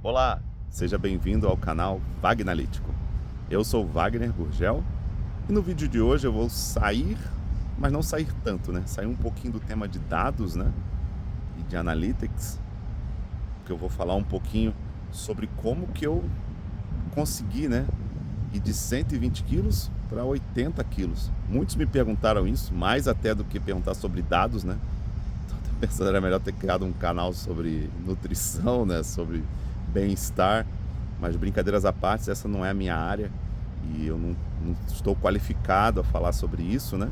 Olá, seja bem-vindo ao canal Vagnalítico. Eu sou Wagner Gurgel e no vídeo de hoje eu vou sair, mas não sair tanto, né? Sair um pouquinho do tema de dados, né? E de analytics, que eu vou falar um pouquinho sobre como que eu consegui, né? Ir de 120 quilos para 80 quilos. Muitos me perguntaram isso, mais até do que perguntar sobre dados, né? Então, tô pensando era melhor ter criado um canal sobre nutrição, né? Sobre bem-estar. Mas brincadeiras à parte, essa não é a minha área e eu não estou qualificado a falar sobre isso, né?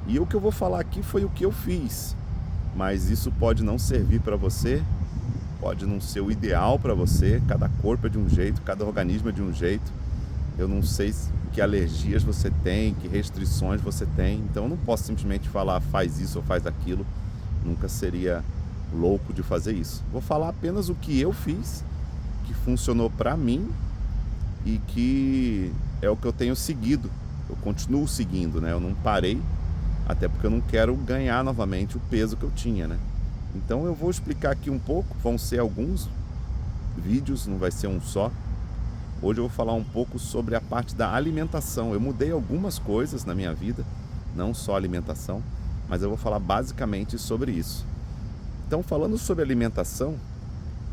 E o que eu vou falar aqui foi o que eu fiz, mas isso pode não servir para você, pode não ser o ideal para você. Cada corpo é de um jeito, cada organismo é de um jeito. Eu não sei que alergias você tem, que restrições você tem, então eu não posso simplesmente falar faz isso ou faz aquilo. Nunca seria louco de fazer isso. Vou falar apenas o que eu fiz, que funcionou para mim e que é o que eu tenho seguido. Eu continuo seguindo, né? Eu não parei, até porque eu não quero ganhar novamente o peso que eu tinha, né? Então eu vou explicar aqui um pouco, vão ser alguns vídeos, não vai ser um só. Hoje eu vou falar um pouco sobre a parte da alimentação. Eu mudei algumas coisas na minha vida, não só alimentação, mas eu vou falar basicamente sobre isso. Então, falando sobre alimentação,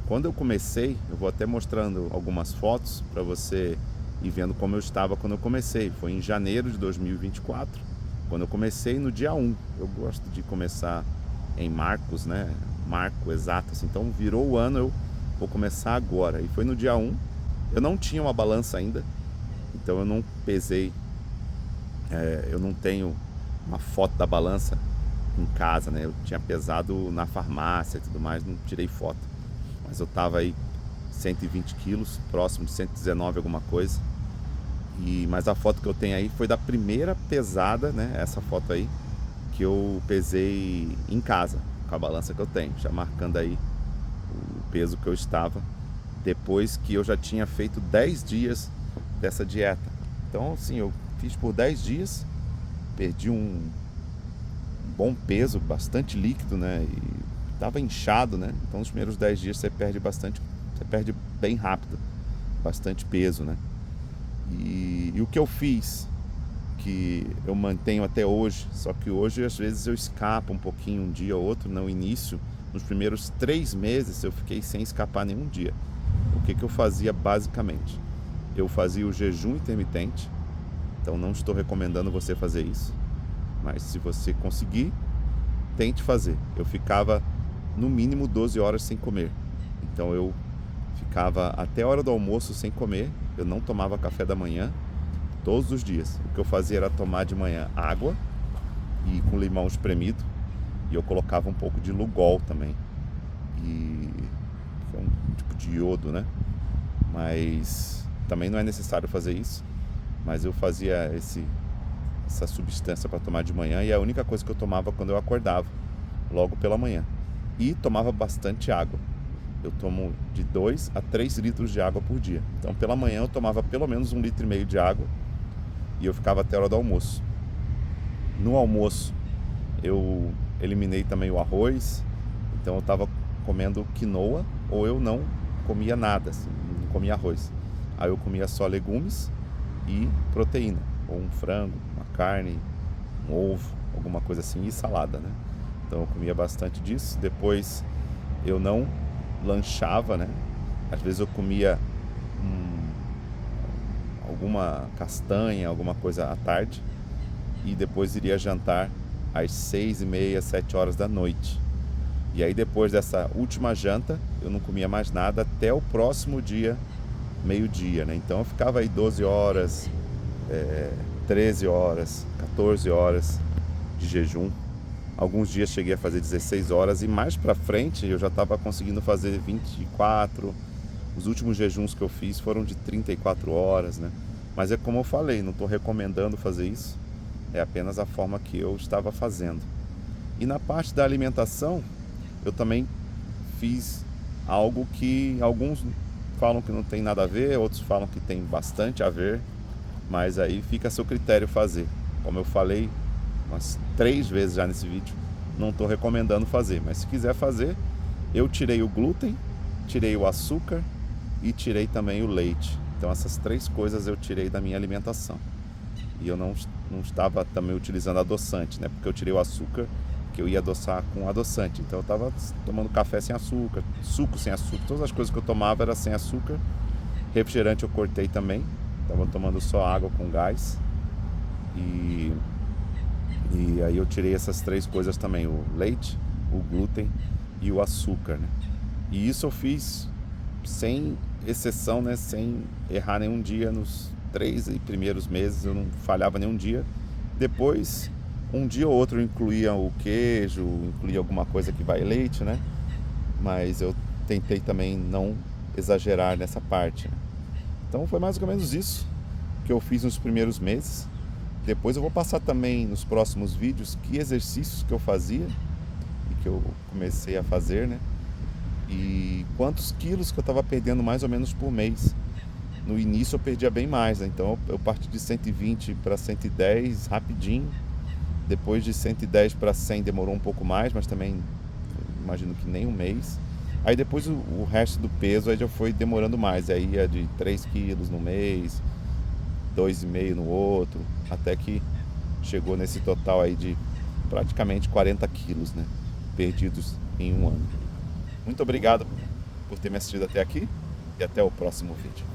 quando eu comecei, eu vou até mostrando algumas fotos para você ir vendo como eu estava quando eu comecei. Foi em janeiro de 2024, quando eu comecei no dia 1. Eu gosto de começar em marcos, né? Marco exato, assim. Então virou o ano, eu vou começar agora. E foi no dia 1. Eu não tinha uma balança ainda, então eu não pesei, eu não tenho uma foto da balança em casa, né? Eu tinha pesado na farmácia e tudo mais, não tirei foto. Mas eu tava aí 120 quilos, próximo de 119 alguma coisa. Mas a foto que eu tenho aí foi da primeira pesada, né? Essa foto aí, que eu pesei em casa, com a balança que eu tenho, já marcando aí o peso que eu estava, depois que eu já tinha feito 10 dias dessa dieta. Então, assim, eu fiz por 10 dias, perdi um bom peso, bastante líquido, né? E tava inchado, né? Então, nos primeiros 10 dias você perde bastante, você perde bem rápido, bastante peso, né? E o que eu fiz, que eu mantenho até hoje, só que hoje às vezes eu escapo um pouquinho um dia ou outro. No início, nos primeiros 3 meses eu fiquei sem escapar nenhum dia. O que eu fazia basicamente? Eu fazia o jejum intermitente, então não estou recomendando você fazer isso, mas se você conseguir, tente fazer. Eu ficava no mínimo 12 horas sem comer, então eu ficava até a hora do almoço sem comer. Eu não tomava café da manhã todos os dias. O que eu fazia era tomar de manhã água e com limão espremido, e eu colocava um pouco de Lugol também, e que é um tipo de iodo, né? Mas também não é necessário fazer isso. Mas eu fazia essa substância para tomar de manhã, e é a única coisa que eu tomava quando eu acordava, logo pela manhã. E tomava bastante água. Eu tomo de 2 a 3 litros de água por dia. Então pela manhã eu tomava pelo menos 1,5 litro de água, e eu ficava até a hora do almoço. No almoço eu eliminei também o arroz, então eu estava comendo quinoa, ou eu não comia nada, assim, não comia arroz. Aí eu comia só legumes e proteína, ou um frango, uma carne, um ovo, alguma coisa assim, e salada, né? Então eu comia bastante disso. Depois eu não lanchava, né? Às vezes eu comia alguma castanha, alguma coisa à tarde, e depois iria jantar às 6h30, 7 horas da noite. E aí depois dessa última janta, eu não comia mais nada até o próximo dia, meio-dia, né? Então eu ficava aí 12 horas, 13 horas, 14 horas de jejum. Alguns dias cheguei a fazer 16 horas, e mais pra frente eu já estava conseguindo fazer 24. Os últimos jejuns que eu fiz foram de 34 horas, né? Mas é como eu falei, não estou recomendando fazer isso, é apenas a forma que eu estava fazendo. E na parte da alimentação, eu também fiz algo que alguns falam que não tem nada a ver, outros falam que tem bastante a ver, mas aí fica a seu critério fazer. Como eu falei umas 3 vezes já nesse vídeo, não estou recomendando fazer, mas se quiser fazer, eu tirei o glúten, tirei o açúcar, e tirei também o leite. Então essas 3 coisas eu tirei da minha alimentação. E eu não estava também utilizando adoçante, né? Porque eu tirei o açúcar, que eu ia adoçar com adoçante. Então eu estava tomando café sem açúcar, suco sem açúcar. Todas as coisas que eu tomava era sem açúcar. Refrigerante eu cortei também. Estava tomando só água com gás. E aí eu tirei essas 3 coisas também, o leite, o glúten e o açúcar, né? E isso eu fiz sem exceção, né? Sem errar nenhum dia nos 3 primeiros meses, eu não falhava nenhum dia. Depois, um dia ou outro eu incluía o queijo, incluía alguma coisa que vai leite, né? Mas eu tentei também não exagerar nessa parte, né? Então foi mais ou menos isso que eu fiz nos primeiros meses. Depois eu vou passar também nos próximos vídeos que exercícios que eu fazia e que eu comecei a fazer, né? E quantos quilos que eu estava perdendo mais ou menos por mês. No início eu perdia bem mais, né? Então eu parti de 120 para 110 rapidinho. Depois de 110 para 100 demorou um pouco mais, mas também imagino que nem um mês. Aí depois o resto do peso aí já foi demorando mais. Aí ia de 3 quilos no mês, 2,5 no outro, até que chegou nesse total aí de praticamente 40 quilos, né? Perdidos em um ano. Muito obrigado por ter me assistido até aqui e até o próximo vídeo.